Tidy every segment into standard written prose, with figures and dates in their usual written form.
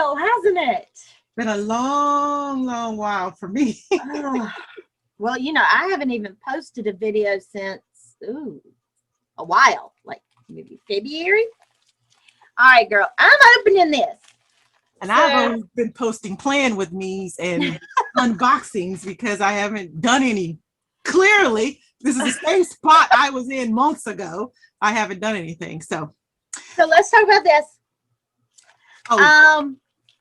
while, hasn't it? Been a long while for me. Well, you know, I haven't even posted a video since a while, like maybe February. All right, girl, I'm opening this. And I've always been posting playing with me's and unboxings because I haven't done any. Clearly, this is the same spot I was in months ago. I haven't done anything. So let's talk about this. Oh.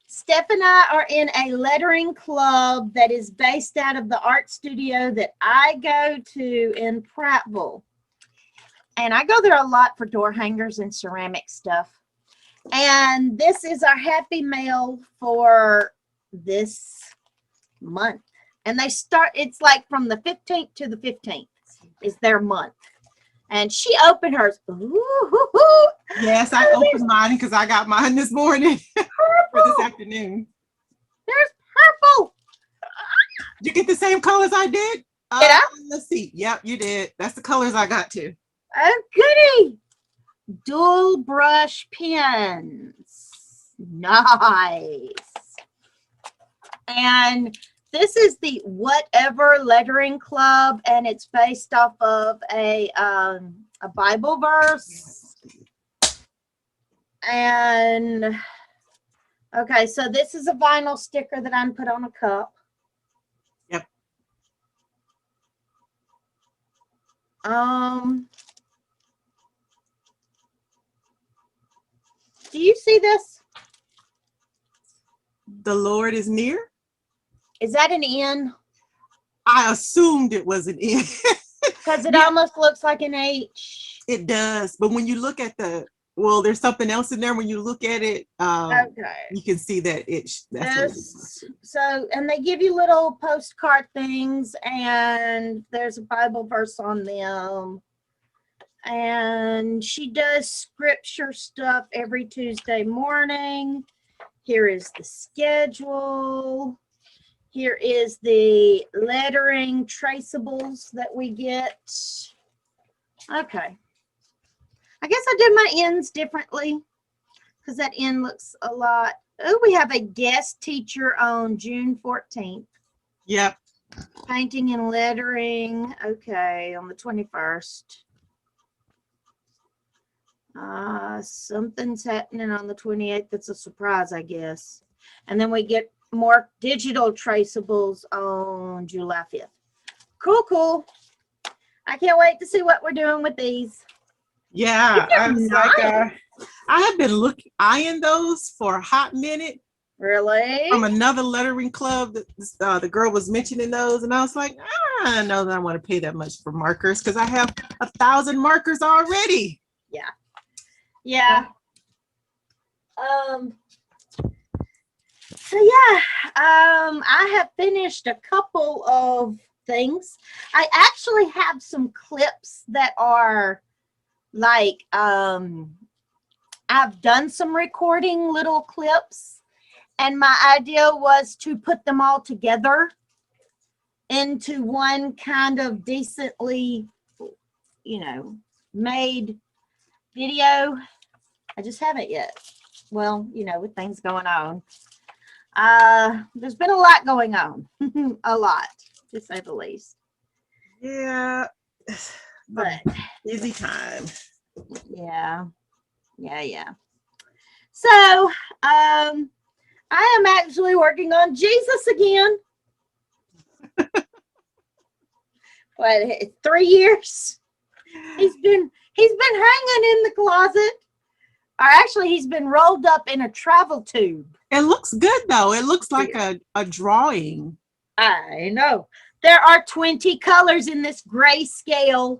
Steph and I are in a lettering club that is based out of the art studio that I go to in Prattville. And I go there a lot for door hangers and ceramic stuff. And this is our happy mail for this month. And they start, it's like from the 15th to the 15th is their month. And she opened hers. Ooh. Yes, I opened mine because I got mine this morning for this afternoon. There's purple. Did you get the same colors I did? Did I? Let's see. Yep, you did. That's the colors I got too. Oh, goody. Dual brush pens. Nice. And this is the Whatever Lettering Club, and it's based off of a Bible verse. And okay, so this is a vinyl sticker that I'm put on a cup. Yep. Do you see this? The Lord is near. Is that an N? I assumed it was an N. Because it almost looks like an H. It does, but when you look at the, well, there's something else in there. When you look at it, okay, you can see that that's so, and they give you little postcard things, and there's a Bible verse on them. And she does scripture stuff every Tuesday morning. Here is the schedule. Here is the lettering traceables that we get. Okay. I guess I do my ends differently because that end looks a lot. Oh, we have a guest teacher on June 14th. Yep. Painting and lettering. Okay, on the 21st. Something's happening on the 28th. That's a surprise, I guess. And then we get more digital traceables on July 5th. Cool. I can't wait to see what we're doing with these. Yeah, I was like, I have been eyeing those for a hot minute. Really? From another lettering club that the girl was mentioning those, and I was like, I don't know that I want to pay that much for markers because I have 1,000 markers already. Yeah. So yeah, I have finished a couple of things. I actually have some clips that are like, I've done some recording little clips, and my idea was to put them all together into one kind of decently, made video. I just haven't yet. Well, with things going on. There's been a lot going on. A lot, to say the least. Yeah. But busy time. Yeah. So, I am actually working on Jesus again. What, 3 years? He's been hanging in the closet. Or actually, he's been rolled up in a travel tube. It looks good, though. It looks like a drawing. I know. There are 20 colors in this grayscale.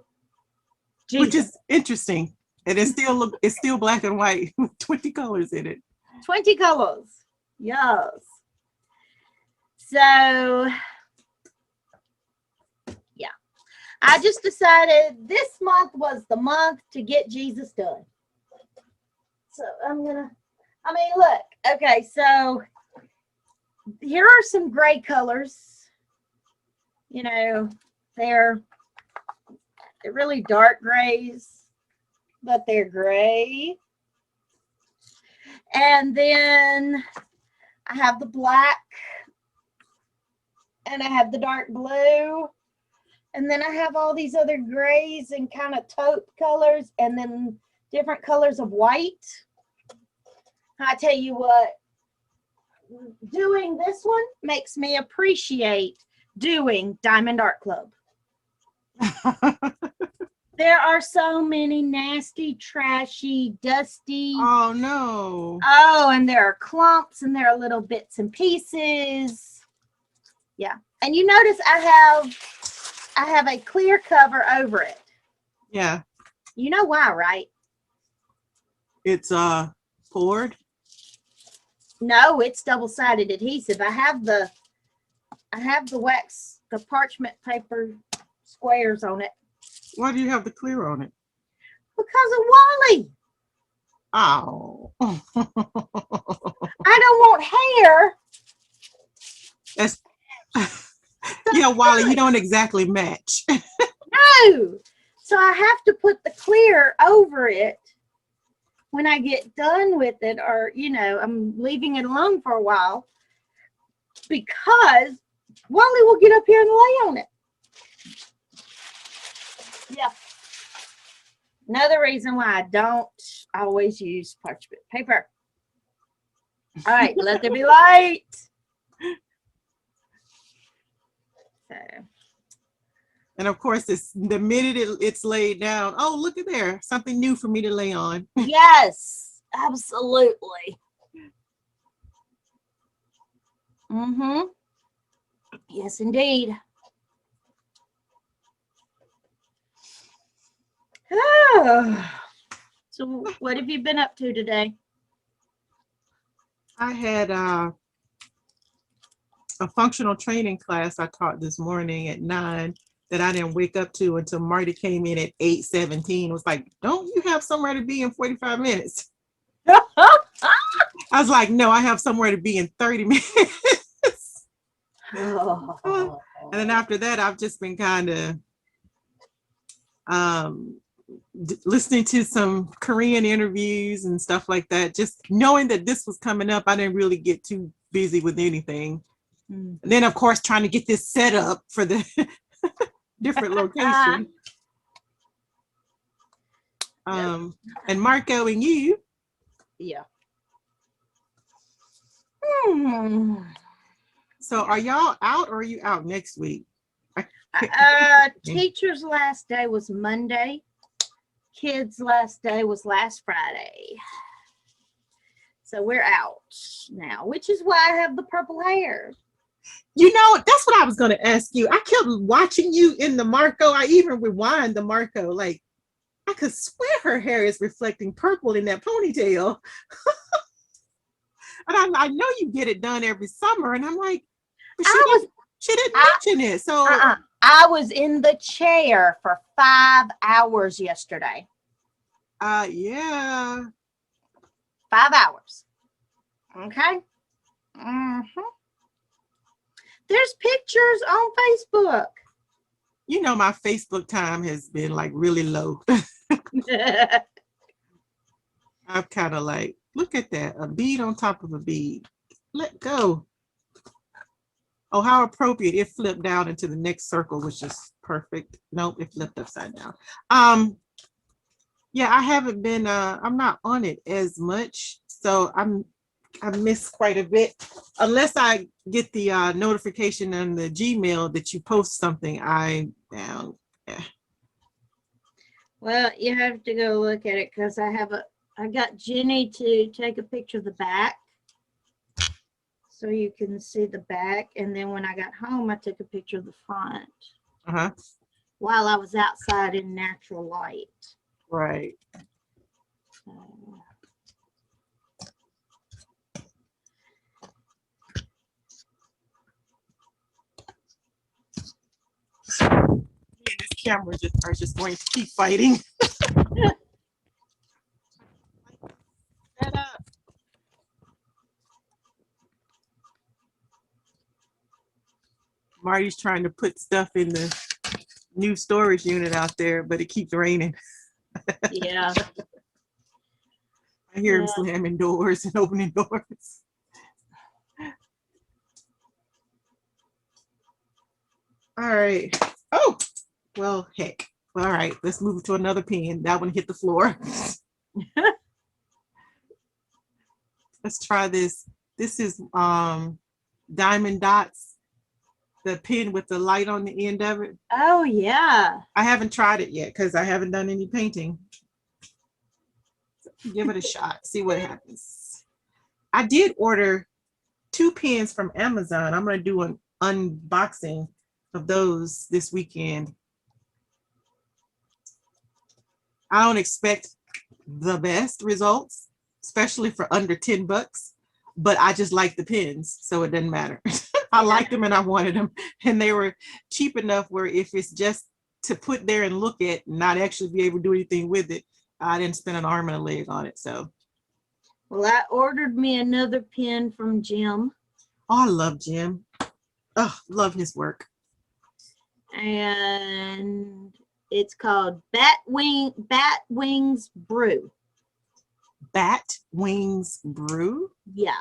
Which is interesting. And it's still black and white with 20 colors in it. 20 colors. Yes. So, yeah. I just decided this month was the month to get Jesus done. So look, okay, so here are some gray colors. They're really dark grays, but they're gray. And then I have the black, and I have the dark blue, and then I have all these other grays and kind of taupe colors, and then different colors of white. I tell you what, doing this one makes me appreciate doing Diamond Art Club. There are so many nasty, trashy, dusty. Oh no. Oh, and there are clumps and there are little bits and pieces. Yeah. And you notice I have a clear cover over it. Yeah. You know why, right? It's poured. No, it's double-sided adhesive. I have the wax, the parchment paper squares on it. Why do you have the clear on it? Because of Wally. Oh. I don't want hair. That's yeah, Wally, you don't exactly match. No. So I have to put the clear over it when I get done with it, or, you know, I'm leaving it alone for a while because Wally will get up here and lay on it. Yeah. Another reason why I don't always use parchment paper. All right, let there be light. So. And of course, it's the minute it's laid down. Oh, look at there, something new for me to lay on. Yes, absolutely. Mm-hmm. Yes, indeed. Oh. So what have you been up to today? I had a functional training class I taught this morning at 9 that I didn't wake up to until Marty came in at 8:17. It was like, don't you have somewhere to be in 45 minutes? I was like, no, I have somewhere to be in 30 minutes. Oh. And then after that, I've just been kind of listening to some Korean interviews and stuff like that. Just knowing that this was coming up, I didn't really get too busy with anything. And then, of course, trying to get this set up for the different location. And Marco and you. Yeah. So are y'all out or are you out next week? Teacher's last day was Monday. Kids' last day was last Friday. So we're out now, which is why I have the purple hair. You know, that's what I was going to ask you. I kept watching you in the Marco. I even rewind the Marco. Like, I could swear her hair is reflecting purple in that ponytail. And I know you get it done every summer. And I'm like, she didn't mention it. So I was in the chair for 5 hours yesterday. Yeah. 5 hours. Okay. Mm-hmm. There's pictures on Facebook. You know, my Facebook time has been like really low. I'm kind of like, look at that, a bead on top of a bead. Let go. Oh, how appropriate. It flipped down into the next circle, which is perfect. Nope, it flipped upside down. Yeah, I haven't been, I'm not on it as much. So I miss quite a bit. Unless I get the notification on the Gmail that you post something, yeah. Well, you have to go look at it because I got Jenny to take a picture of the back so you can see the back. And then when I got home, I took a picture of the front while I was outside in natural light. Right. And this camera are just going to keep fighting. Marty's trying to put stuff in the new storage unit out there, but it keeps raining. Yeah. I hear him slamming doors and opening doors. All right. Oh, well, heck. All right, let's move to another pen. That one hit the floor. Let's try this. This is Diamond Dots, the pen with the light on the end of it. Oh yeah. I haven't tried it yet because I haven't done any painting. Give it a shot, see what happens. I did order 2 pens from Amazon. I'm going to do an unboxing of those this weekend. I don't expect the best results, especially for under 10 bucks, but I just like the pens, so it doesn't matter. I liked them and I wanted them, and they were cheap enough where if it's just to put there and look at, not actually be able to do anything with it, I didn't spend an arm and a leg on it. So, well, I ordered me another pen from Jim. oh, I love Jim. Oh, love his work. And it's called Bat Wings Brew. Bat Wings Brew. Yes.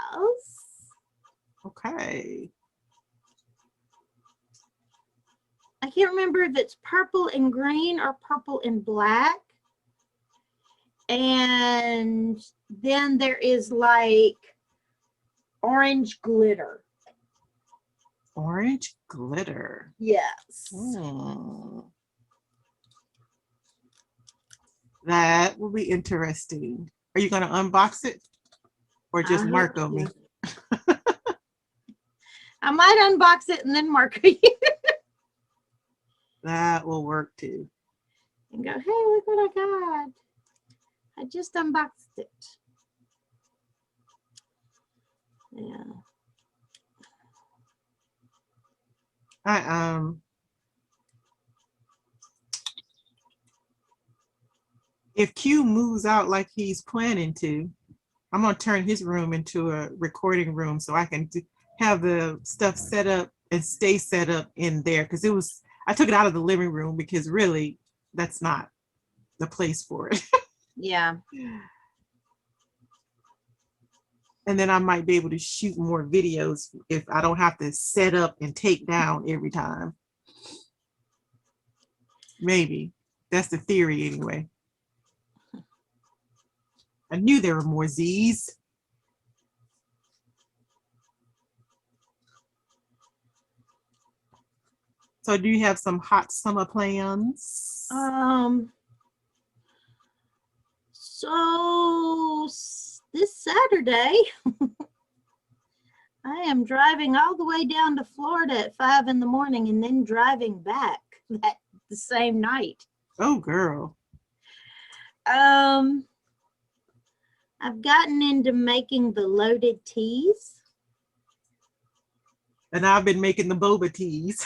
Okay. I can't remember if it's purple and green or purple and black. And then there is like orange glitter. Orange glitter. Yes. That will be interesting. Are you going to unbox it or just Marco me? I might unbox it and then Marco you. That will work too. And go, hey, look what I got. I just unboxed it. Yeah. If Q moves out like he's planning to, I'm gonna turn his room into a recording room so I can have the stuff set up and stay set up in there, because I took it out of the living room because really that's not the place for it. Yeah. And then I might be able to shoot more videos if I don't have to set up and take down every time. Maybe. That's the theory anyway. I knew there were more Z's. So do you have some hot summer plans? So this Saturday, I am driving all the way down to Florida at 5 in the morning and then driving back the same night. Oh, girl. I've gotten into making the loaded teas. And I've been making the boba teas.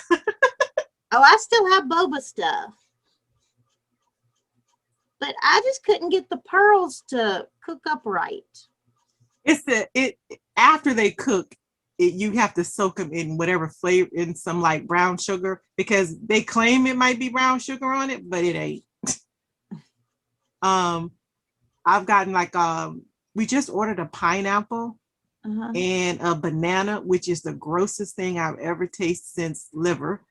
Oh, I still have boba stuff. But I just couldn't get the pearls to cook up right. After they cook, you have to soak them in whatever flavor, in some like brown sugar, because they claim it might be brown sugar on it, but it ain't. I've gotten like we just ordered a pineapple and a banana, which is the grossest thing I've ever tasted since liver.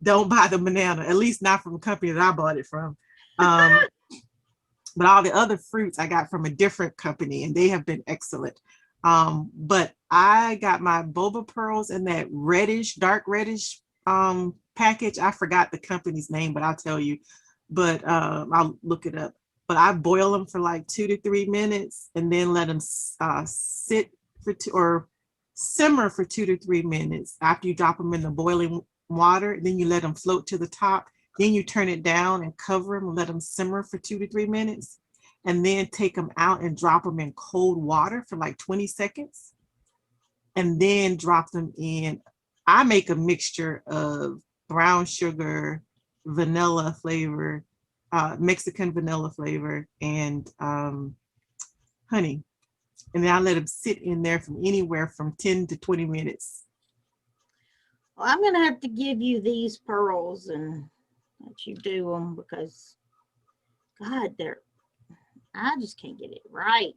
Don't buy the banana, at least not from the company that I bought it from. But all the other fruits I got from a different company, and they have been excellent. But I got my boba pearls in that dark reddish package. I forgot the company's name, but I'll tell you. But I'll look it up. But I boil them for like 2 to 3 minutes and then let them sit or simmer for 2 to 3 minutes. After you drop them in the boiling water, then you let them float to the top. Then you turn it down and cover them and let them simmer for 2 to 3 minutes. And then take them out and drop them in cold water for like 20 seconds. And then drop them in. I make a mixture of brown sugar, vanilla flavor, Mexican vanilla flavor, and honey. And then I let them sit in there from anywhere from 10 to 20 minutes. Well, I'm going to have to give you these pearls and let you do them because, God, I just can't get it right.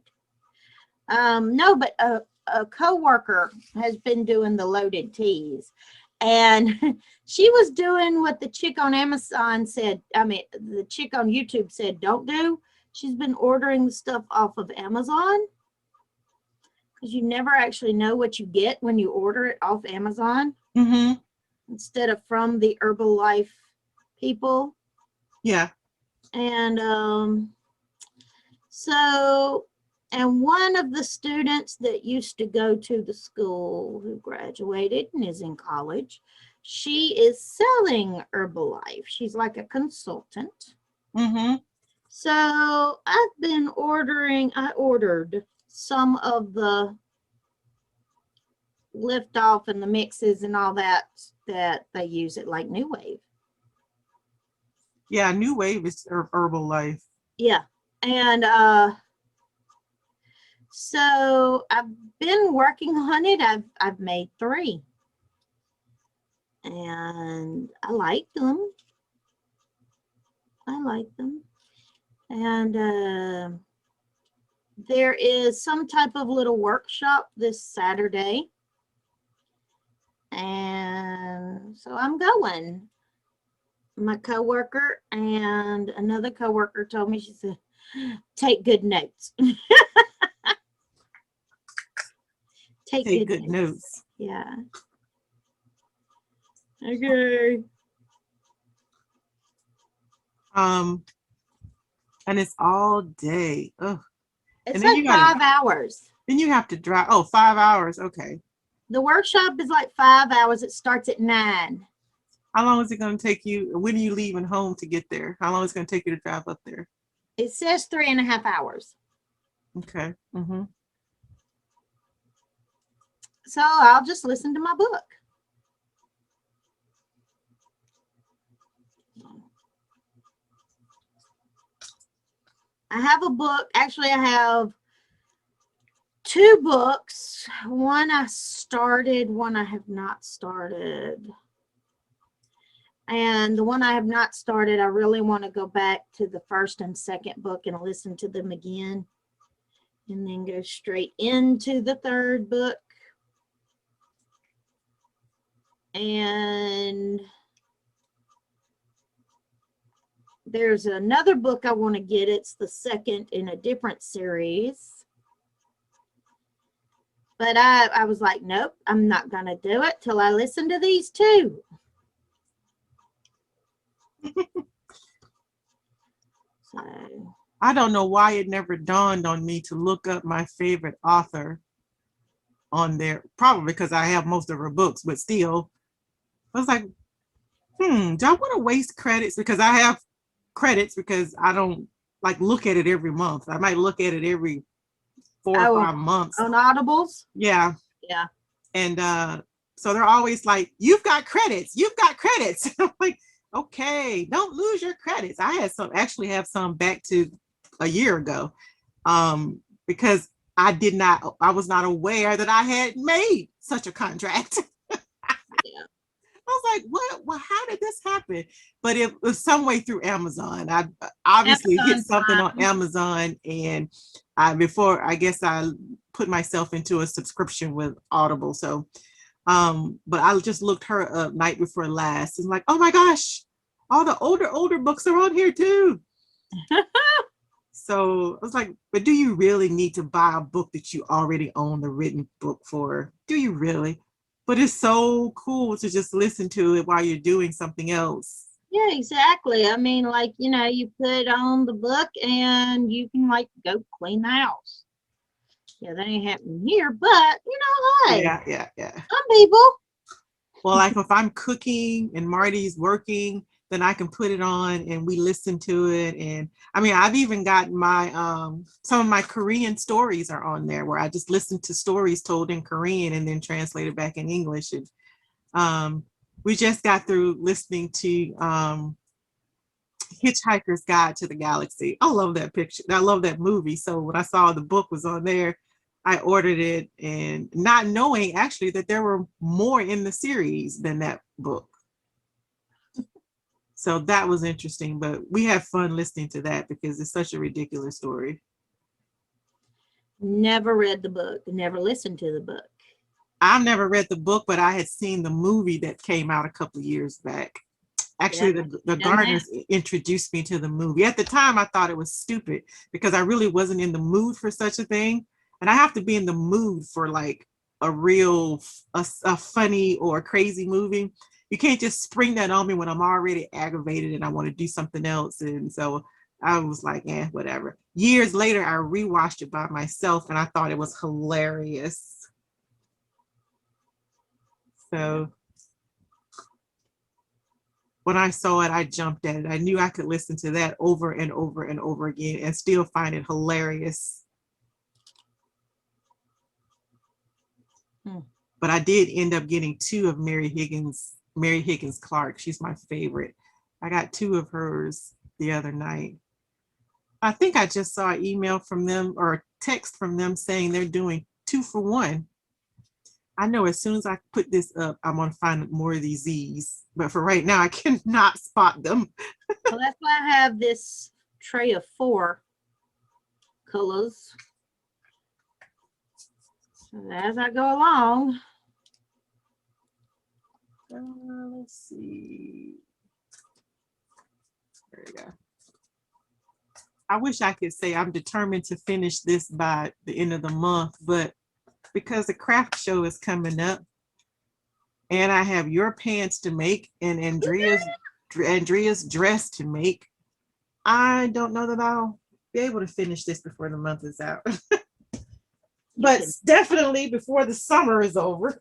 No, but a coworker has been doing the loaded teas, And she was doing what the chick on Amazon said. I mean, the chick on YouTube said, don't do. She's been ordering the stuff off of Amazon because you never actually know what you get when you order it off Amazon instead of from the Herbalife people. Yeah. And so, and one of the students that used to go to the school who graduated and is in college, she is selling Herbalife. She's like a consultant. So I've been ordering, I ordered some of the lift off and the mixes and all that they use it like New Wave. Yeah, New Wave is Herbalife. Yeah. And so I've been working on it. I've made 3. And I like them. And there is some type of little workshop this Saturday. And so I'm going. My coworker and another coworker told me, she said, take good notes. Take good notes. Yeah. Okay. And it's all day. Ugh. It's like 5 hours. Then you have to drive. Oh, 5 hours. Okay. The workshop is like 5 hours. It starts at 9. How long is it going to take you? When are you leaving home to get there? How long is it going to take you to drive up there? It says 3.5 hours. Okay. So I'll just listen to my book. I have a book. Actually, I have 2 books. One I started, one I have not started. And the one I have not started, I really want to go back to the first and second book and listen to them again. And then go straight into the 3rd book. And there's another book I want to get. It's the 2nd in a different series. But I was like, nope, I'm not going to do it till I listen to these 2. So I don't know why it never dawned on me to look up my favorite author on there. Probably because I have most of her books, but still. I was like, do I want to waste credits? Because I have credits because I don't like look at it every month. I might look at it every 4 or 5 months. On Audibles? Yeah. Yeah. And so they're always like, you've got credits. I'm like, okay, don't lose your credits. I had some, actually have some back to a year ago because I was not aware that I had made such a contract. I was like, what? Well, how did this happen? But it was some way through Amazon. I obviously hit something on Amazon, and before I guess I put myself into a subscription with Audible. So, but I just looked her up night before last, and like, oh my gosh, all the older books are on here too. So I was like, but do you really need to buy a book that you already own the written book for? Do you really? But it's so cool to just listen to it while you're doing something else. Yeah, exactly. I mean, like, you know, you put on the book and you can like go clean the house. Yeah, that ain't happening here, but you know, hey, yeah. Some people. Well, like if I'm cooking and Marty's working, then I can put it on and we listen to it. And I mean, I've even got my some of my Korean stories are on there where I just listen to stories told in Korean and then translated back in English. And we just got through listening to Hitchhiker's Guide to the Galaxy. I love that picture. I love that movie. So when I saw the book was on there, I ordered it, and not knowing actually that there were more in the series than that book. So that was interesting, but we have fun listening to that because it's such a ridiculous story. Never read the book, never listened to the book. I've never read the book, but I had seen the movie that came out a couple of years back. Actually, Yeah, the Garners introduced me to the movie. At the time, I thought it was stupid because I really wasn't in the mood for such a thing. And I have to be in the mood for like a real, a funny or crazy movie. You can't just spring that on me when I'm already aggravated and I want to do something else. And so I was like, whatever. Years later, I rewatched it by myself and I thought it was hilarious. So when I saw it, I jumped at it. I knew I could listen to that over and over and over again and still find it hilarious. But I did end up getting 2 of Mary Higgins Clark. She's my favorite. I got 2 of hers the other night. I think I just saw an email from them or a text from them saying they're doing 2 for 1. I know as soon as I put this up, I'm going to find more of these Z's. But for right now, I cannot spot them. Well, that's why I have this tray of 4 colors. So as I go along. Let's see. There we go. I wish I could say I'm determined to finish this by the end of the month, but because the craft show is coming up and I have your pants to make and Andrea's dress to make, I don't know that I'll be able to finish this before the month is out. But definitely before the summer is over.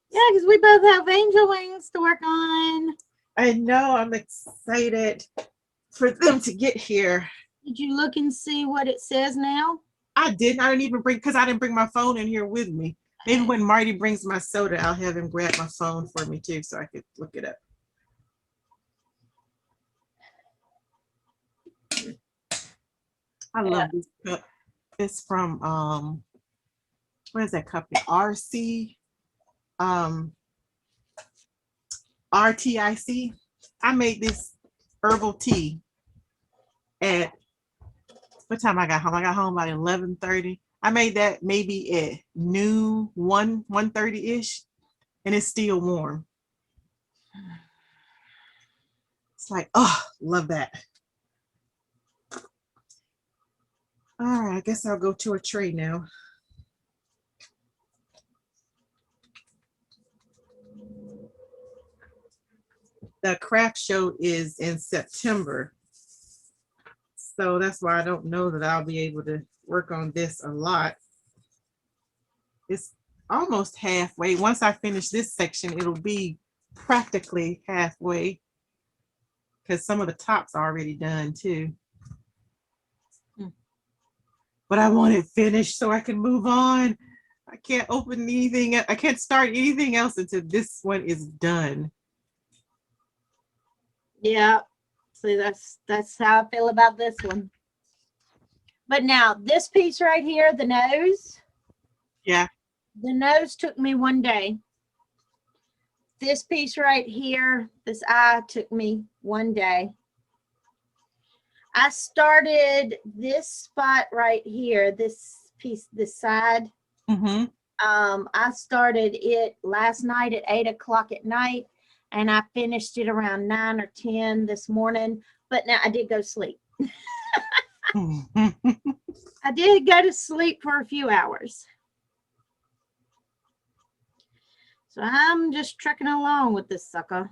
Yeah, because we both have angel wings to work on. I know, I'm excited for them to get here. Did you look and see what it says now? I didn't. I didn't even bring, because I didn't bring my phone in here with me. Maybe when Marty brings my soda, I'll have him grab my phone for me too, so I could look it up. I love this cup. It's from what is that company? RTIC. I made this herbal tea at what time I got home? I got home about 11:30. I made that maybe at noon, 1:30-ish, and it's still warm. It's like, oh, love that. All right, I guess I'll go to a tray now. The craft show is in September. So that's why I don't know that I'll be able to work on this a lot. It's almost halfway. Once I finish this section, it'll be practically halfway because some of the tops are already done too. But I want it finished so I can move on. I can't open anything. I can't start anything else until this one is done. Yeah. See, that's how I feel about this one. But now this piece right here, the nose. Yeah. The nose took me 1 day. This piece right here, this eye took me 1 day. I started this spot right here, this piece, this side. I started it last night at 8 o'clock at night, and I finished it around 9 or 10 this morning. But now I did go to sleep. I did go to sleep for a few hours. So I'm just trekking along with this sucker.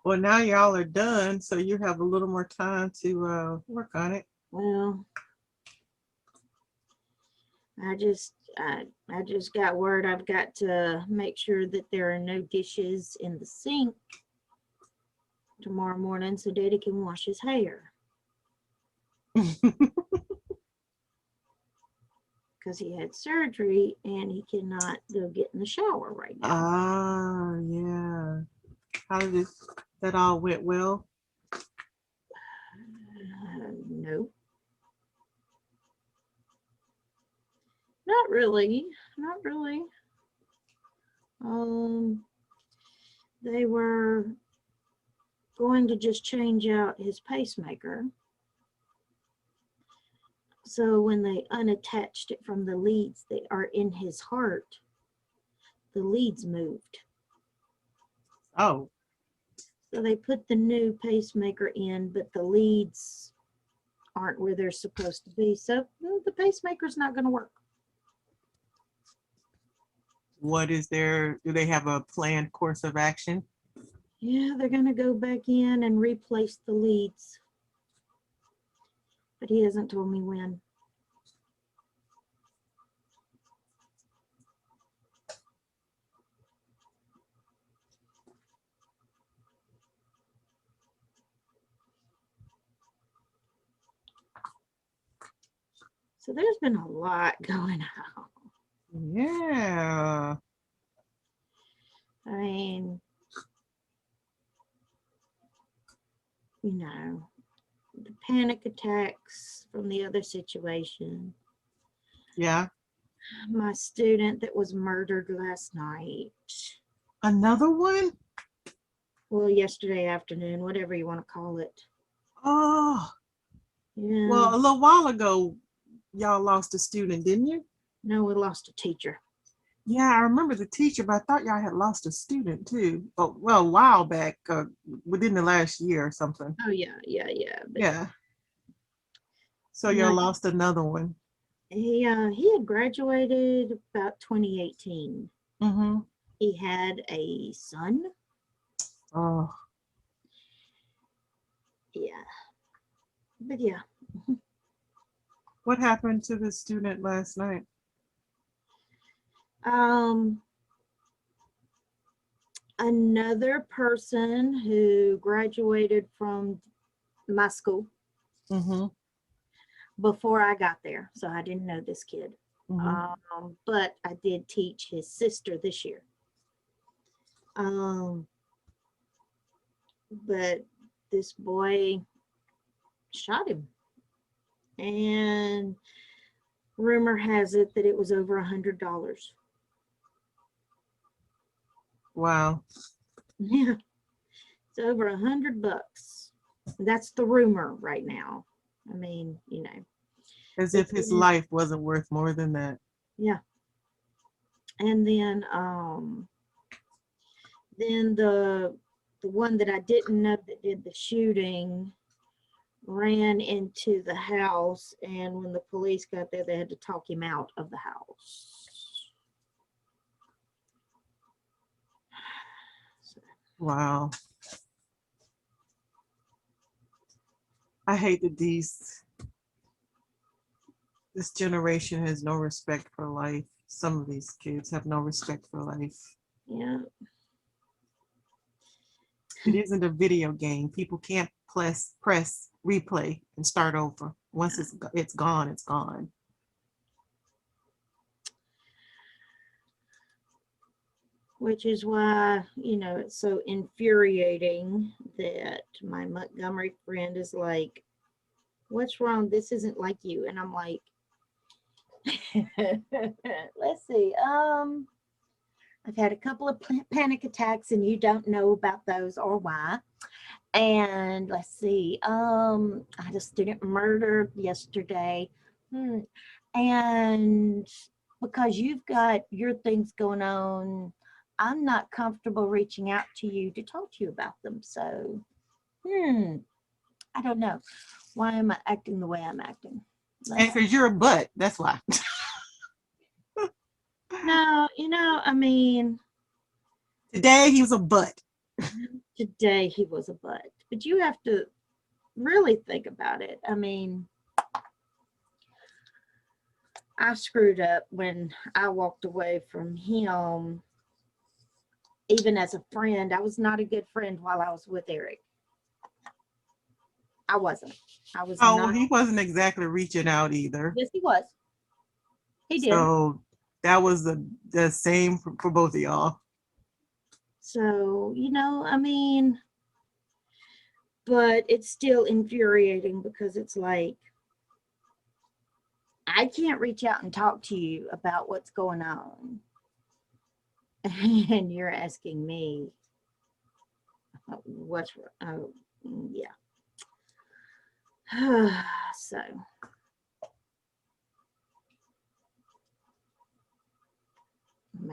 Well, now y'all are done, so you have a little more time to work on it. Well, I just got word I've got to make sure that there are no dishes in the sink tomorrow morning so Daddy can wash his hair. Because he had surgery and he cannot go get in the shower right now. Ah, yeah. How did that all went well? No. Not really. Not really. They were going to just change out his pacemaker. So when they unattached it from the leads that are in his heart, the leads moved. Oh, So they put the new pacemaker in, but the leads aren't where they're supposed to be. So the pacemaker's not going to work. what is do they have a planned course of action? Yeah, they're going to go back in and replace the leads. But he hasn't told me when. So there's been a lot going on. Yeah. I mean, you know, the panic attacks from the other situation. Yeah. My student that was murdered last night. Another one? Well, yesterday afternoon, whatever you want to call it. Oh, Yeah. well, a little while ago, y'all lost a student, didn't you? No, we lost a teacher. Yeah, I remember the teacher, but I thought y'all had lost a student too. Oh, well, a while back, within the last year or something. Oh, yeah. But Yeah. So y'all lost another one. he had graduated about 2018. Mm-hmm. He had a son. Oh, Yeah. But yeah. what happened to the student last night? Another person who graduated from my school Mm-hmm. before I got there, so I didn't know this kid. Mm-hmm. But I did teach his sister this year. But this boy shot him, and rumor has it that it was over $100. Wow. Yeah, it's over $100. That's the rumor right now. I mean, you know, As if his life wasn't worth more than that. yeah. And then the one that I didn't know that did the shooting ran into the house, and when the police got there, they had to talk him out of the house. Wow. I hate that this generation has no respect for life. Some of these kids have no respect for life. Yeah. It isn't a video game. People can't press replay and start over. Once it's gone, it's gone. Which is why, you know, it's so infuriating that my Montgomery friend is like, what's wrong? This isn't like you. And I'm like, let's see. I've had a couple of panic attacks and you don't know about those or why. And let's see. I had a student murdered yesterday. And because you've got your things going on, I'm not comfortable reaching out to you to talk to you about them. So, I don't know. Why am I acting the way I'm acting? And because you're a butt, that's why. No, I mean, Today he was a butt. today he was a butt. But you have to really think about it. I mean, I screwed up when I walked away from him. Even as a friend, I was not a good friend while I was with Eric. I wasn't. I was Oh, not. well, he wasn't exactly reaching out either. Yes, he was. He did. So that was the same for both of y'all. So, I mean, but it's still infuriating because it's like, I can't reach out and talk to you about what's going on. And you're asking me what's, yeah. So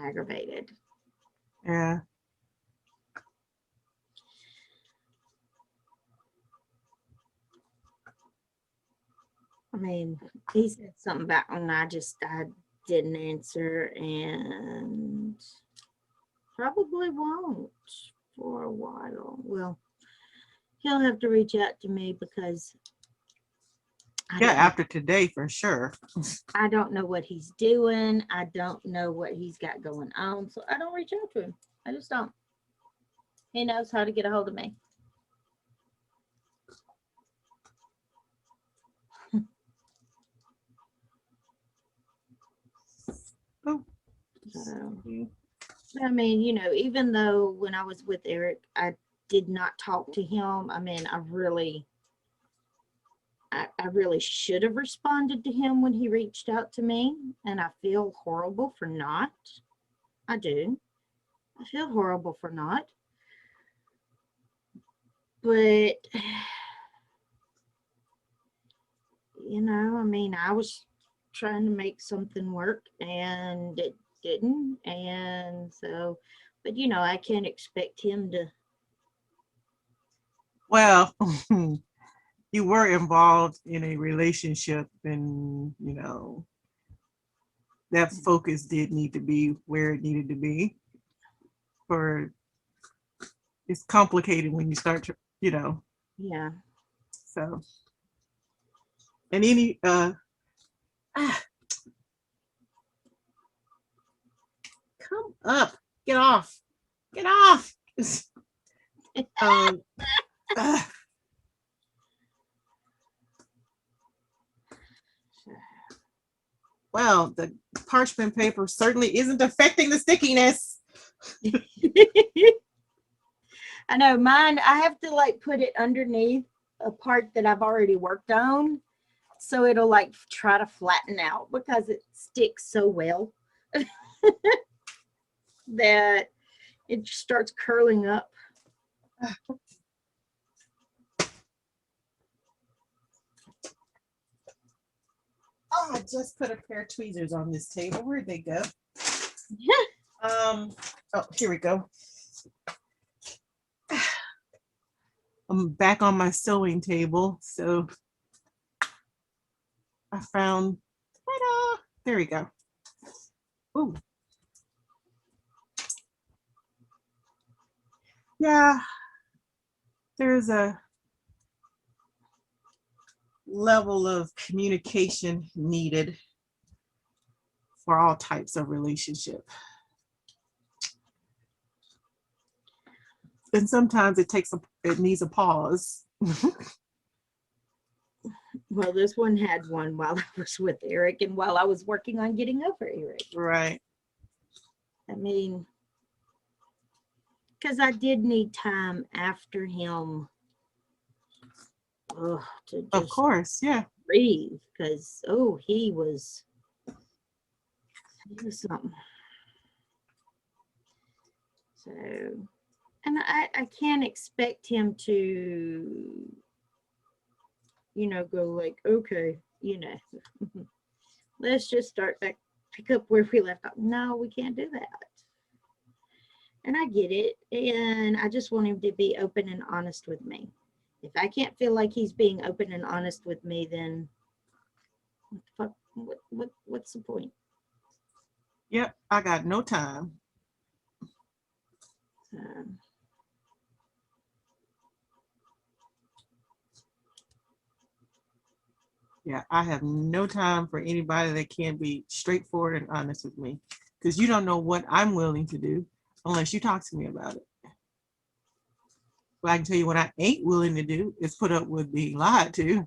aggravated. Yeah. I mean, he said something back and I didn't answer and probably won't for a while. Well, he'll have to reach out to me because Yeah, after today for sure. I don't know what he's doing. I don't know what he's got going on. So I don't reach out to him. I just don't. He knows how to get a hold of me. Oh. So, I mean, you know, even though when I was with Eric, I did not talk to him. I mean, I really should have responded to him when he reached out to me. And I feel horrible for not. I do. I feel horrible for not. But, you know, I mean, I was trying to make something work and it didn't. And so, but, you know, I can't expect him to. Well, you were involved in a relationship and, you know, that focus did need to be where it needed to be. For it's complicated when you start to, you know. Yeah. So, and any come up, get off. Well, the parchment paper certainly isn't affecting the stickiness. I know mine, I have to like put it underneath a part that I've already worked on. So it'll like try to flatten out because it sticks so well that it starts curling up. Oh, I just put a pair of tweezers on this table. Where'd they go? Oh, here we go. I'm back on my sewing table, so I found, ta-da, there we go. Ooh. Yeah, there's a level of communication needed for all types of relationship. And sometimes it needs a pause. Well, this one had one while I was with Eric and while I was working on getting over Eric. Right. I mean, because I did need time after him to just of course, yeah, breathe because he was something. So, and I can't expect him to, you know, go like, okay, you know, let's just pick up where we left off. No, we can't do that. And I get it. And I just want him to be open and honest with me. If I can't feel like he's being open and honest with me, then what's the point? Yep, I got no time. Yeah, I have no time for anybody that can't be straightforward and honest with me, because you don't know what I'm willing to do unless you talk to me about it. But I can tell you what I ain't willing to do is put up with being lied to.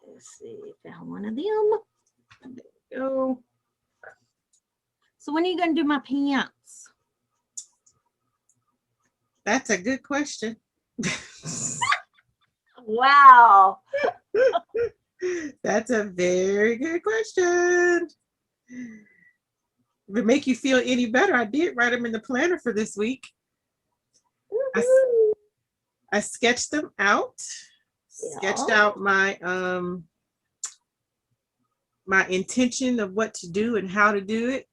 Let's see, found one of them. There we go. So when are you going to do my pants? That's a good question. Wow. That's a very good question. If it make you feel any better, I did write them in the planner for this week. I sketched them out. sketched out my my intention of what to do and how to do it.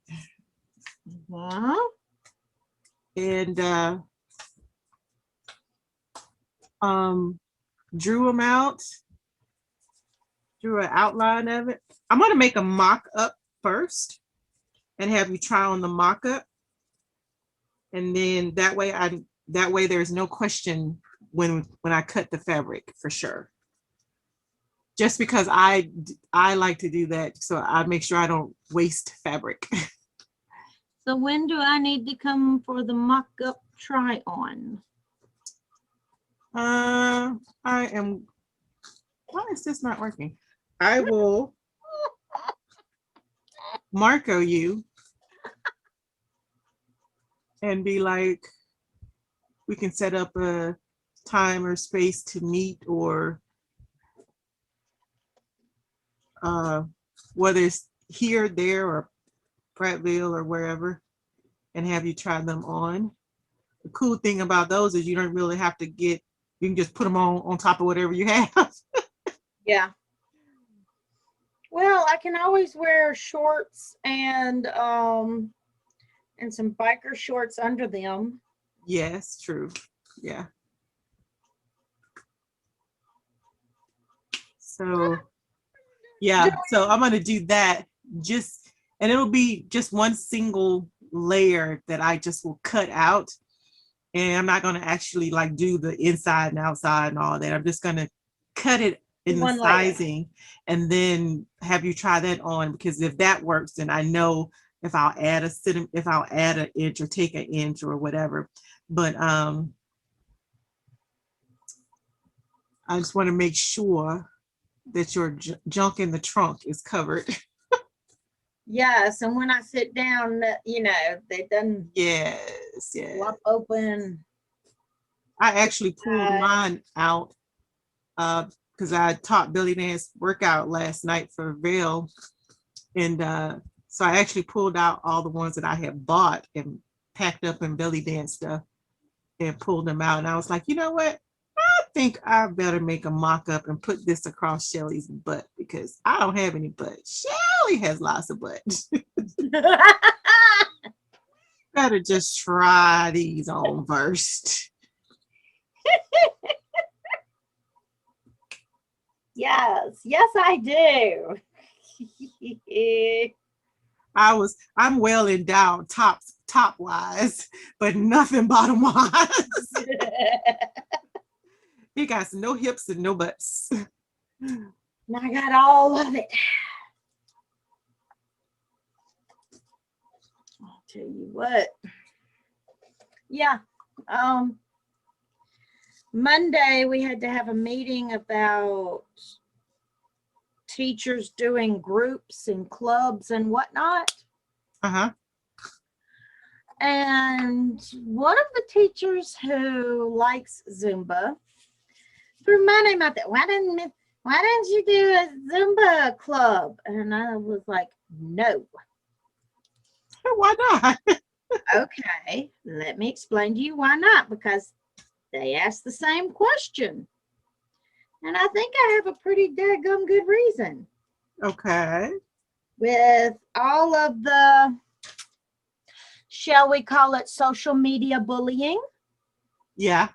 And drew them out, drew an outline of it. I'm going to make a mock-up first and have you try on the mock-up, and then that way there's no question when I cut the fabric, for sure. Just because I like to do that, so I make sure I don't waste fabric. So when do I need to come for the mock-up try on? Why is this not working? I will Marco you and be like, we can set up a time or space to meet, or whether it's here, there, or Prattville or wherever, and have you try them on. The cool thing about those is you don't really have to you can just put them on top of whatever you have. Yeah. Well, I can always wear shorts and some biker shorts under them. Yes, true. Yeah. So yeah, so I'm gonna do that, and it'll be just one single layer that I just will cut out. And I'm not gonna actually like do the inside and outside and all that. I'm just gonna cut it in the sizing and then have you try that on, because if that works, then I know if I'll add an inch or take an inch or whatever. But I just want to make sure that your junk in the trunk is covered. Yes, and when I sit down, they done flop open. I actually pulled mine out because I taught belly dance workout last night for Vail, and so I actually pulled out all the ones that I had bought and packed up in belly dance stuff and pulled them out. And I was like, you know what? I think I better make a mock-up and put this across Shelley's butt, because I don't have any butt. Shelley has lots of butt. Better just try these on first. Yes, I do. I'm well endowed top wise, but nothing bottom wise. He got no hips and no butts. And I got all of it. I'll tell you what. Yeah. Monday we had to have a meeting about teachers doing groups and clubs and whatnot. And one of the teachers who likes Zumba threw my name out there. Why didn't you do a Zumba club? And I was like, no. Why not? Okay, let me explain to you why not. Because they asked the same question. And I think I have a pretty daggum good reason. Okay. With all of the, shall we call it, social media bullying? Yeah.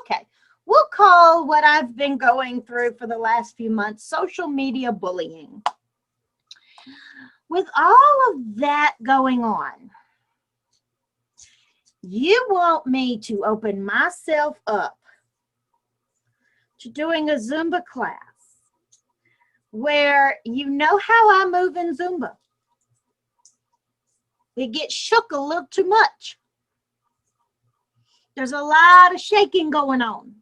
Okay. We'll call what I've been going through for the last few months social media bullying. With all of that going on, you want me to open myself up to doing a Zumba class where you know how I move in Zumba. It gets shook a little too much. There's a lot of shaking going on.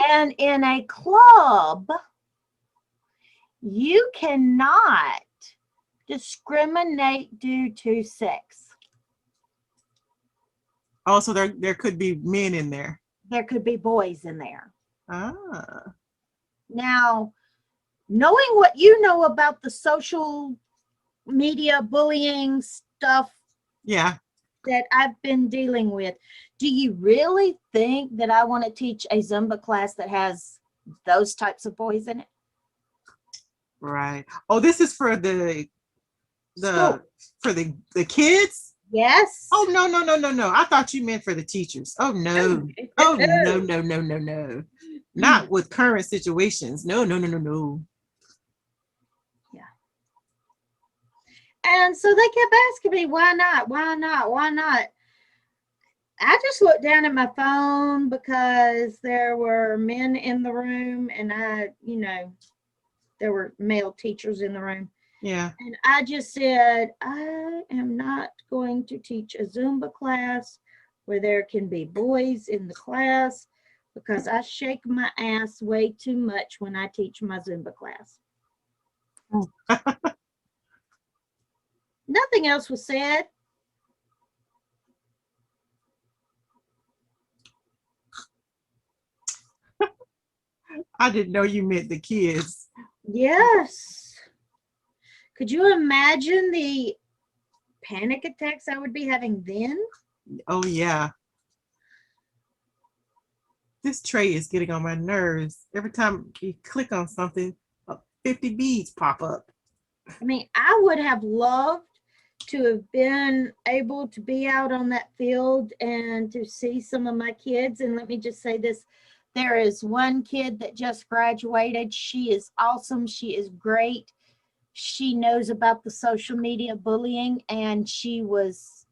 And in a club, you cannot discriminate due to sex. Also, there could be men in there. There could be boys in there. Ah. Now, knowing what you know about the social media bullying stuff. Yeah. that I've been dealing with. Do you really think that I want to teach a Zumba class that has those types of boys in it? Right. Oh, this is for the School. for the kids? Yes. Oh, no, no, no, no, no. I thought you meant for the teachers. Oh, no. Oh, no, no, no, no, no. Not with current situations. No, no, no, no, no. Yeah. And so they kept asking me, why not? Why not? Why not? I just looked down at my phone because there were men in the room and there were male teachers in the room. Yeah. And I just said, I am not going to teach a Zumba class where there can be boys in the class because I shake my ass way too much when I teach my Zumba class. Nothing else was said. I didn't know you meant the kids. Yes. Could you imagine the panic attacks I would be having then? Oh, yeah. This tray is getting on my nerves. Every time you click on something, 50 beads pop up. I mean, I would have loved to have been able to be out on that field and to see some of my kids. And let me just say this, there is one kid that just graduated. She is awesome. She is great. She knows about the social media bullying and she was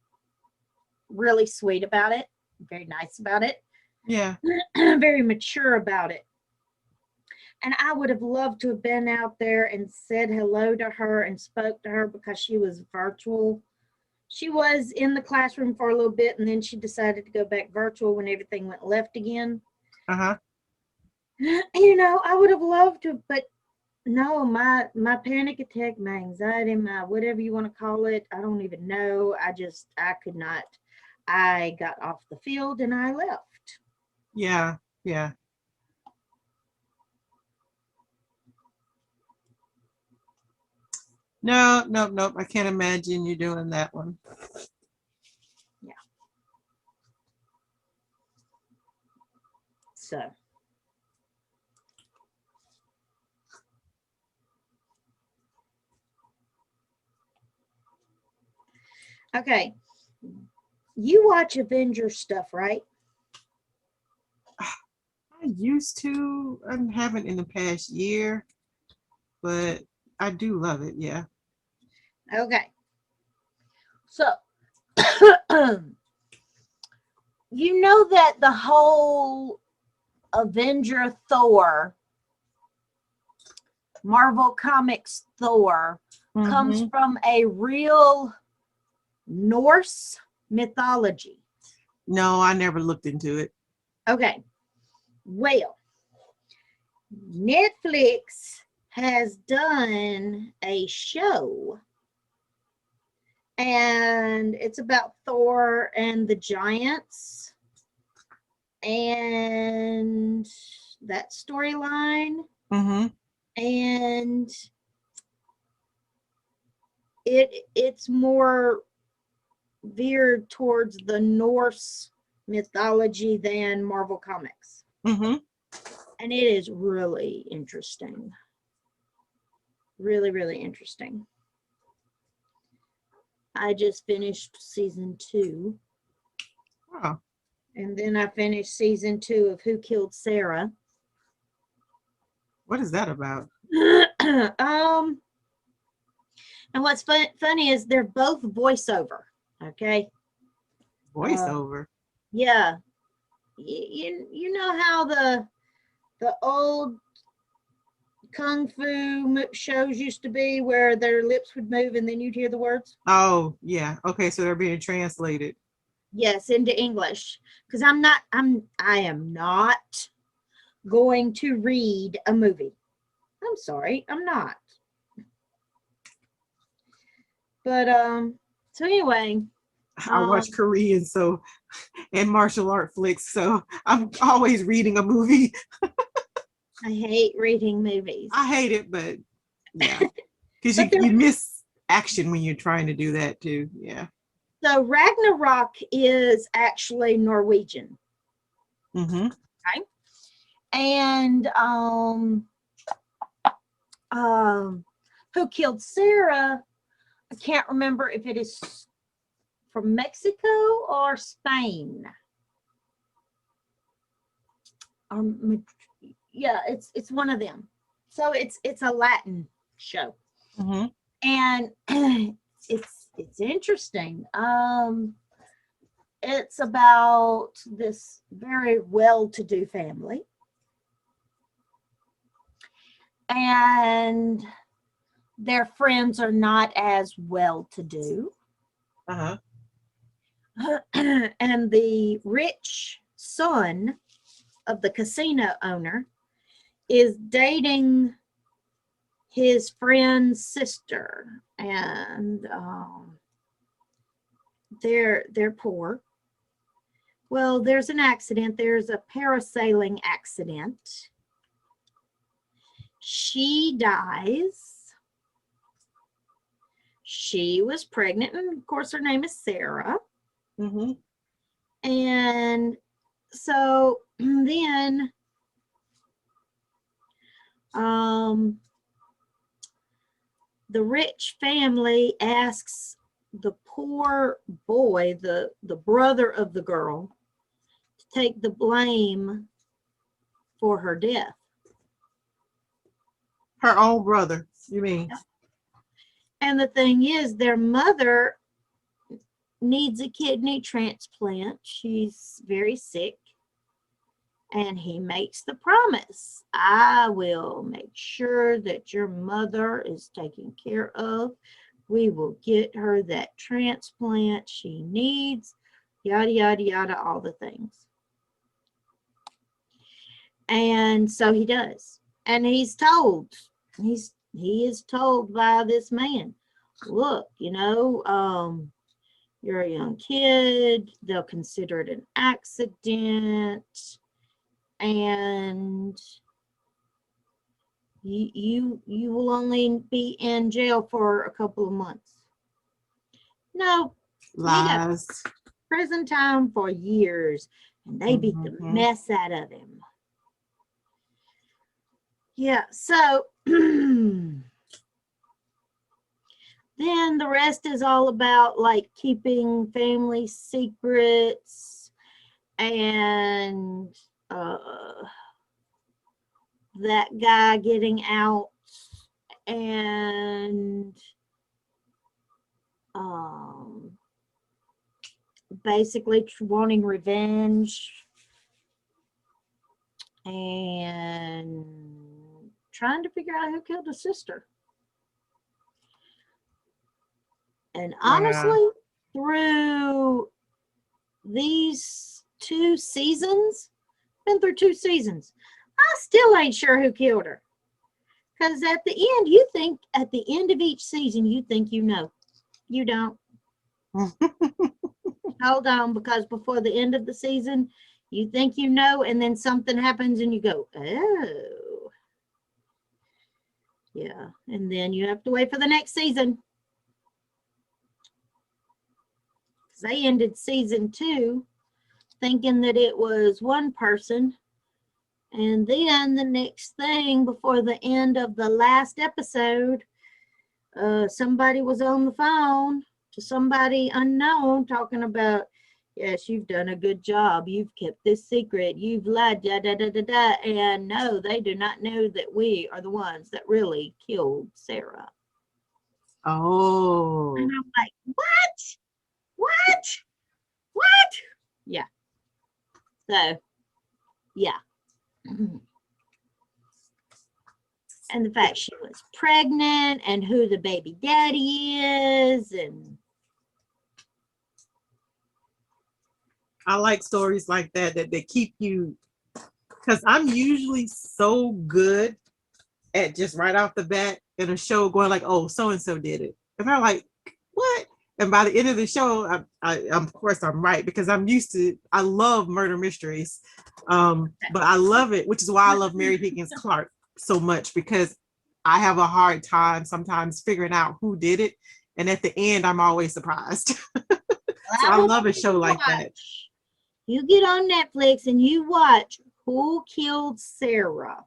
really sweet about it, very nice about it. Yeah. Very mature about it. And I would have loved to have been out there and said hello to her and spoke to her because she was virtual. She was in the classroom for a little bit and then she decided to go back virtual when everything went left again. Uh-huh. I would have loved to, but no, my panic attack, my anxiety, my whatever you want to call it, I don't even know. I could not. I got off the field and I left. Yeah, yeah. No, nope, nope. I can't imagine you doing that one. Yeah. So. Okay. You watch Avenger stuff, right? I used to. I haven't in the past year, but I do love it. Yeah. Okay. So, you know that the whole Avenger Thor, Marvel Comics Thor, comes from a real Norse mythology. No, I never looked into it. Okay. Well, Netflix has done a show and it's about Thor and the giants and that storyline. And it's more veered towards the Norse mythology than Marvel Comics. And it is really interesting. Really, really interesting. I just finished season 2. Oh. And then I finished season 2 of Who Killed Sarah. What is that about? And what's funny is they're both voiceover. Okay. Voiceover. Yeah. You know how the old kung fu shows used to be where their lips would move and then you'd hear the words? Oh, yeah. Okay, so they're being translated. Yes, into English. Because I am not going to read a movie. I'm sorry, I'm not. But so anyway. I watch Korean and martial art flicks, so I'm always reading a movie. I hate reading movies. I hate it, but yeah. Because you miss action when you're trying to do that too. Yeah. So Ragnarok is actually Norwegian. Mm-hmm. Okay. And Who Killed Sarah? I can't remember if it is from Mexico or Spain. Yeah, it's one of them. So it's a Latin show. Mm-hmm. And it's interesting. It's about this very well-to-do family, and their friends are not as well-to-do. Uh-huh. And the rich son of the casino owner is dating his friend's sister, and they're poor. Well, there's an accident. There's a parasailing accident. She dies. She was pregnant, and of course her name is Sarah. Mm-hmm. And so then the rich family asks the poor boy, the brother of the girl, to take the blame for her death. Her own brother, you mean? And the thing is, their mother needs a kidney transplant. She's very sick. And he makes the promise, I will make sure that your mother is taken care of. We will get her that transplant she needs, yada, yada, yada, all the things. And so he does. And he's told, he is told by this man, look, you know, you're a young kid, they'll consider it an accident, and you will only be in jail for a couple of months. No, Lies. Prison time for years, and they beat the mess out of him. Yeah, so then the rest is all about like keeping family secrets and that guy getting out and basically wanting revenge and trying to figure out who killed his sister. And honestly, through these 2 seasons, been through 2 seasons, I still ain't sure who killed her. Because at the end, you think, at the end of each season, you think you know. You don't. Hold on, because before the end of the season, you think you know, and then something happens and you go, oh. Yeah, and then you have to wait for the next season. Because they ended season 2 thinking that it was one person. And then the next thing, before the end of the last episode, somebody was on the phone to somebody unknown talking about, yes, you've done a good job. You've kept this secret. You've lied, da, da, da, da, da. And no, they do not know that we are the ones that really killed Sarah. Oh. And I'm like, what? What? What? Yeah. So, yeah. And the fact she was pregnant and who the baby daddy is. And I like stories like that they keep you, because I'm usually so good at just right off the bat in a show going like, oh, so-and-so did it. And I'm like, what? And by the end of the show, I of course I'm right, because I'm used to, I love murder mysteries. But I love it, which is why I love Mary Higgins Clark so much, because I have a hard time sometimes figuring out who did it. And at the end, I'm always surprised. So I love a show like that. You get on Netflix and you watch Who Killed Sarah.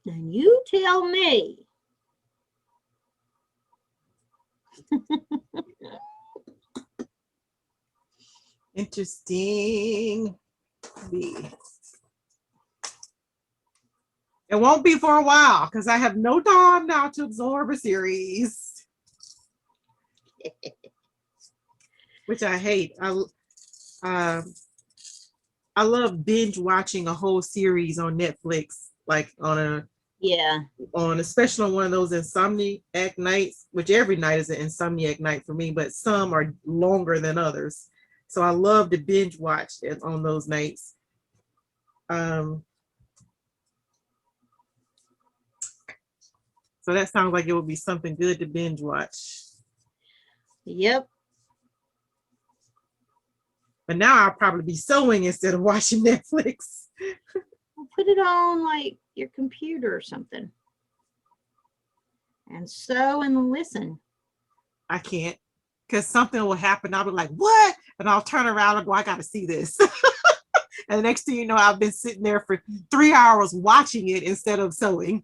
Then you tell me. Interesting. It won't be for a while because I have no time now to absorb a series, which I hate. I love binge watching a whole series on Netflix, like on especially on one of those insomniac nights, which every night is an insomniac night for me, but some are longer than others. So I love to binge watch it on those nights. So that sounds like it would be something good to binge watch. Yep. But now I'll probably be sewing instead of watching Netflix. Well, put it on like your computer or something. And sew and listen. I can't, because something will happen. I'll be like, what? And I'll turn around and go, I got to see this. And the next thing you know, I've been sitting there for 3 hours watching it instead of sewing.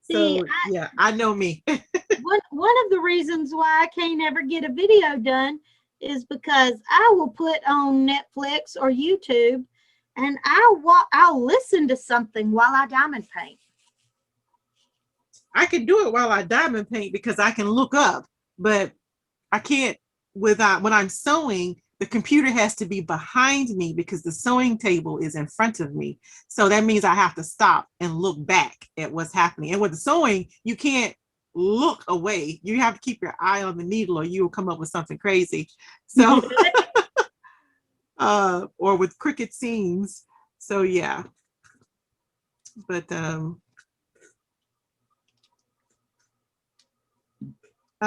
So yeah, I know me. one of the reasons why I can't ever get a video done is because I will put on Netflix or YouTube and I'll listen to something while I diamond paint. I can do it while I diamond paint because I can look up, but I can't when I'm sewing. The computer has to be behind me because the sewing table is in front of me. So that means I have to stop and look back at what's happening. And with the sewing, you can't look away. You have to keep your eye on the needle or you will come up with something crazy. So, or with crooked seams. So yeah, but a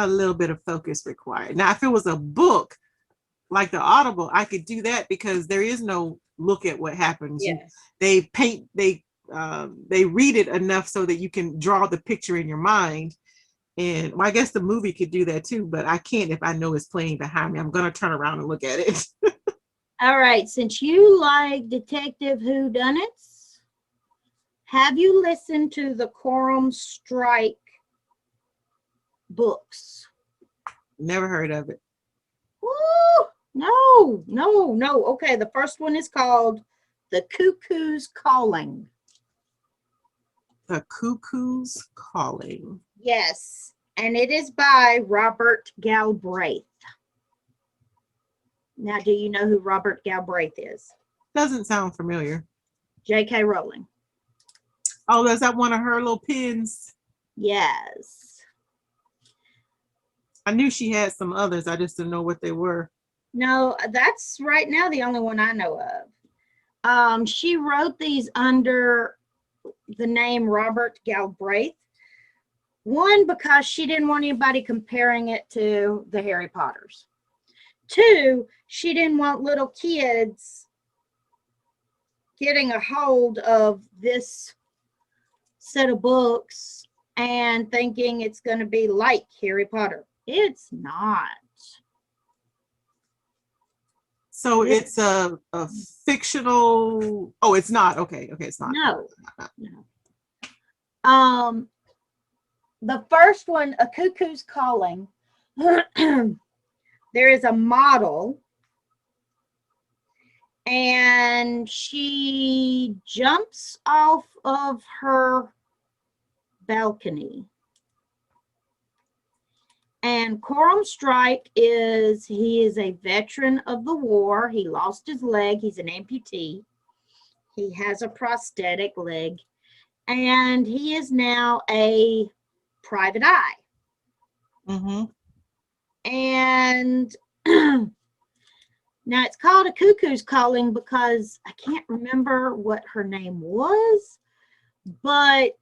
little bit of focus required. Now, if it was a book, like the Audible, I could do that because there is no look at what happens. Yes. They read it enough so that you can draw the picture in your mind. And well, I guess the movie could do that too, but I can't if I know it's playing behind me. I'm going to turn around and look at it. All right. Since you like Detective Whodunits, have you listened to the Quorum Strike books? Never heard of it. Woo! No. Okay, the first one is called The Cuckoo's Calling. The Cuckoo's Calling. Yes, and it is by Robert Galbraith. Now, do you know who Robert Galbraith is? Doesn't sound familiar. J.K. Rowling. Oh, is that one of her little pins? Yes. I knew she had some others. I just didn't know what they were. No, that's right now the only one I know of. She wrote these under the name Robert Galbraith. One, because she didn't want anybody comparing it to the Harry Potters. Two, she didn't want little kids getting a hold of this set of books and thinking it's going to be like Harry Potter. It's not. So it's a fictional. Oh, it's not. Okay, it's not. No. The first one, A Cuckoo's Calling, there is a model and she jumps off of her balcony. And Quorum Strike he is a veteran of the war. He lost his leg. He's an amputee. He has a prosthetic leg. And he is now a private eye. Mm-hmm. And now it's called A Cuckoo's Calling because I can't remember what her name was, but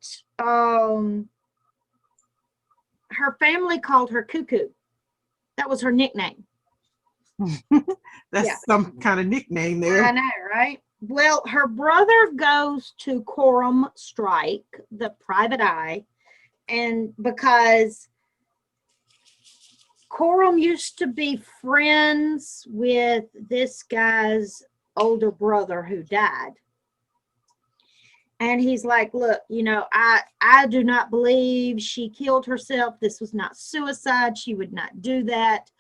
her family called her Cuckoo. That was her nickname. That's some kind of nickname there. I know, right? Well, her brother goes to Quorum Strike, the private eye, and because Coram used to be friends with this guy's older brother who died. And he's like, look, you know, I do not believe she killed herself. This was not suicide. She would not do that.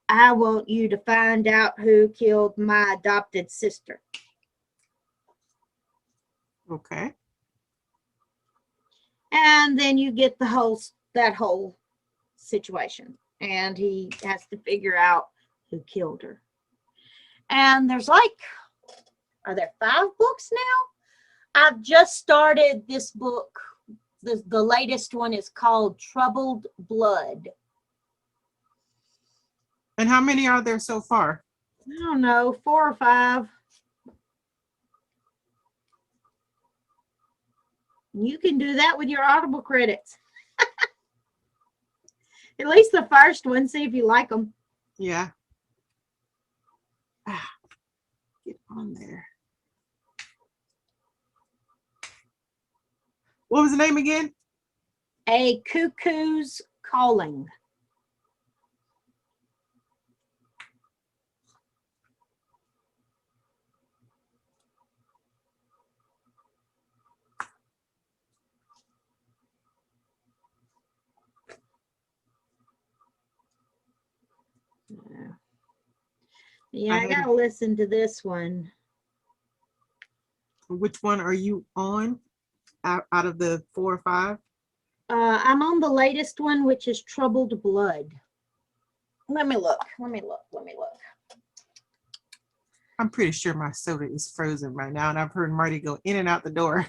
I want you to find out who killed my adopted sister. Okay. And then you get that whole situation. And he has to figure out who killed her. And there's like, are there 5 books now? I've just started this book. The latest one is called Troubled Blood. And how many are there so far? I don't know, 4 or 5. You can do that with your Audible credits. At least the first one, see if you like them. Yeah. Get on there. What was the name again? A Cuckoo's Calling. Yeah, I gotta listen to this one. Which one are you on out of the 4 or 5? I'm on the latest one, which is Troubled Blood. Let me look. I'm pretty sure my soda is frozen right now, and I've heard Marty go in and out the door.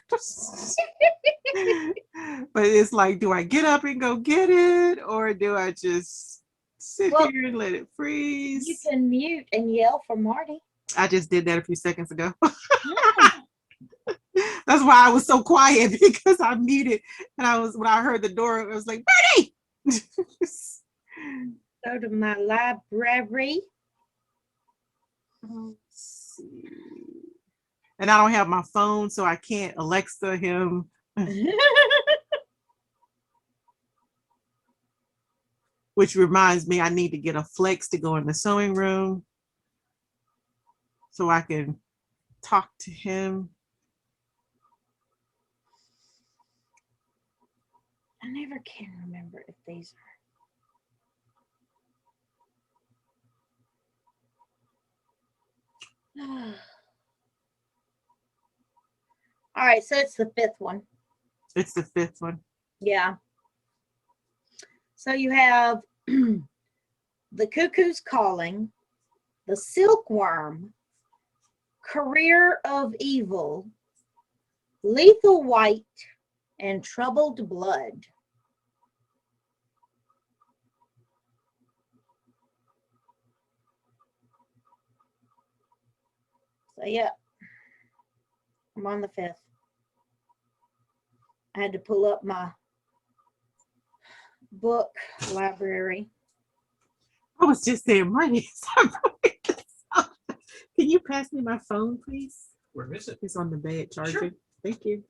But it's like, do I get up and go get it, or do I just sit here and let it freeze? You can mute and yell for Marty. I just did that a few seconds ago. That's why I was so quiet, because I muted, and when I heard the door, I was like, Marty! Go to my library. Let's see. And I don't have my phone, so I can't Alexa him. Which reminds me, I need to get a Flex to go in the sewing room so I can talk to him. I never can remember if these are. All right, so it's the 5th one. It's the 5th one. Yeah. So you have The Cuckoo's Calling, The Silkworm, Career of Evil, Lethal White, and Troubled Blood. So yeah, I'm on the 5th. I had to pull up my book library. I was just saying, Marty, can you pass me my phone, please? Where is it? It's on the bed charger. Sure. Thank you.